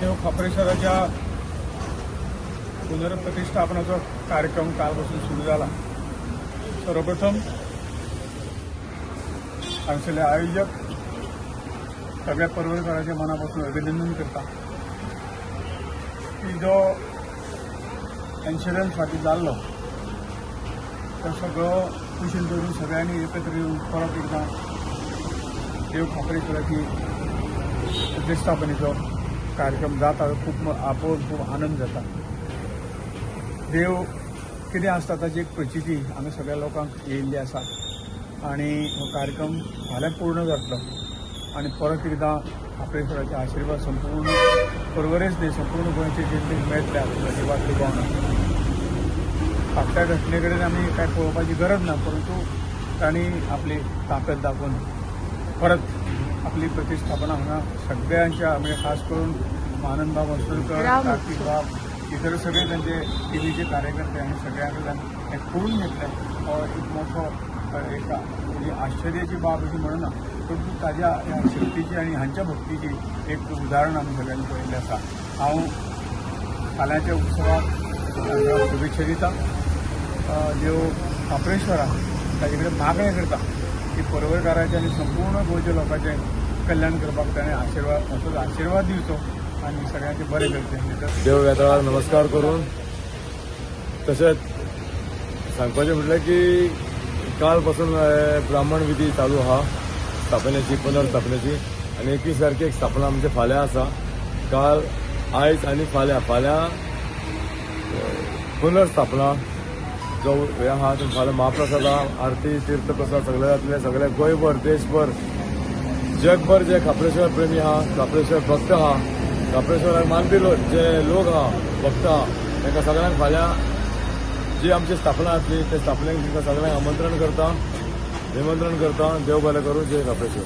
देव खापरेश्वराच्या पुनर्प्रतिष्ठापनाचा कार्यक्रम कालपासून सुरू झाला. सर्वप्रथम हांगसरले आयोजक सगळ्या परवरकाराच्या मनापासून अभिनंदन करता की जो इन्शुरन्स फाटी जाल्लो तो सगळो कुशीन धरून सगळ्यांनी एकत्र येऊन परत एकदा देव खापरेश्वराची प्रतिष्ठापनेचो कार्यक्रम जाता खूब आपोवन खूब आनंद जाता. देव कितें आसता ताची एक प्रचिती आमी सगळ्या लोकांक येयल्ली आसा आनी हो कार्यक्रम फाल्यां पूर्ण जातलो आनी परत एकदां खापरेश्वराचे आशिर्वाद संपूर्ण परवरेच न्ही संपूर्ण गोंयचे जनतेक मेळटले हाची वाट दुबावना. फाटल्या घटने कडेन आमी कांय पळोवपाची गरज ना, परंतु तांणी आपली ताकद दाखोवन परत आपली प्रतिष्ठापना हांगा सगळ्यांच्या म्हणजे खास करून आनंद बाब असोलकर, कार्तिक बाब, इतर सगळे त्यांचे टीव्हीचे कार्यकर्ते आणि सगळ्यांकडल्यान हे करून घेतले. हो एक मोठो एक म्हणजे आश्चर्याची बाब अशी म्हणना, परंतु ताज्या ह्या शक्तीची आणि हांच्या भक्तीची एक उदाहरण आमी सगळ्यांनी पळयल्लें आसा. हांव फाल्यांच्या उत्सवाक शुभेच्छा दिता. देव खापरेश्वरा ताजे कडेन मागणें करता की परवरकाराचें आनी संपूर्ण गोंयच्या लोकांचें कल्याण करपाक ताणें आशिर्वाद असोच आशिर्वाद दिवचो आनी सगळ्यांचें बरें करचें. देव वेताळाक नमस्कार करून तशेंच सांगपाचें म्हटल्यार की काल पासून ब्राह्मण विधी चालू आहा स्थापनेची पुनर्स्थापनेची आनी 21 तारखेक स्थापना म्हणजे फाल्यां आसा. काल आयज आनी फाल्यां पुनर्स्थापना जो हे आहा तो फाल्यां महाप्रसाद आरती तीर्थ प्रसाद सगळे जातले. सगळे गोंयभर देशभर जगभर जे खापरेश्वर प्रेमी आहा, खापरेश्वर भक्त आहा, खापरेश्वराक मानपी जे लोक आहा भक्त आहा तांकां सगळ्यांक फाल्यां जी आमची स्थापना जातली ते स्थापनेक तांकां सगळ्यांक आमंत्रण करता, निमंत्रण करता. देव बरें करूं. जय खापरेश्वर.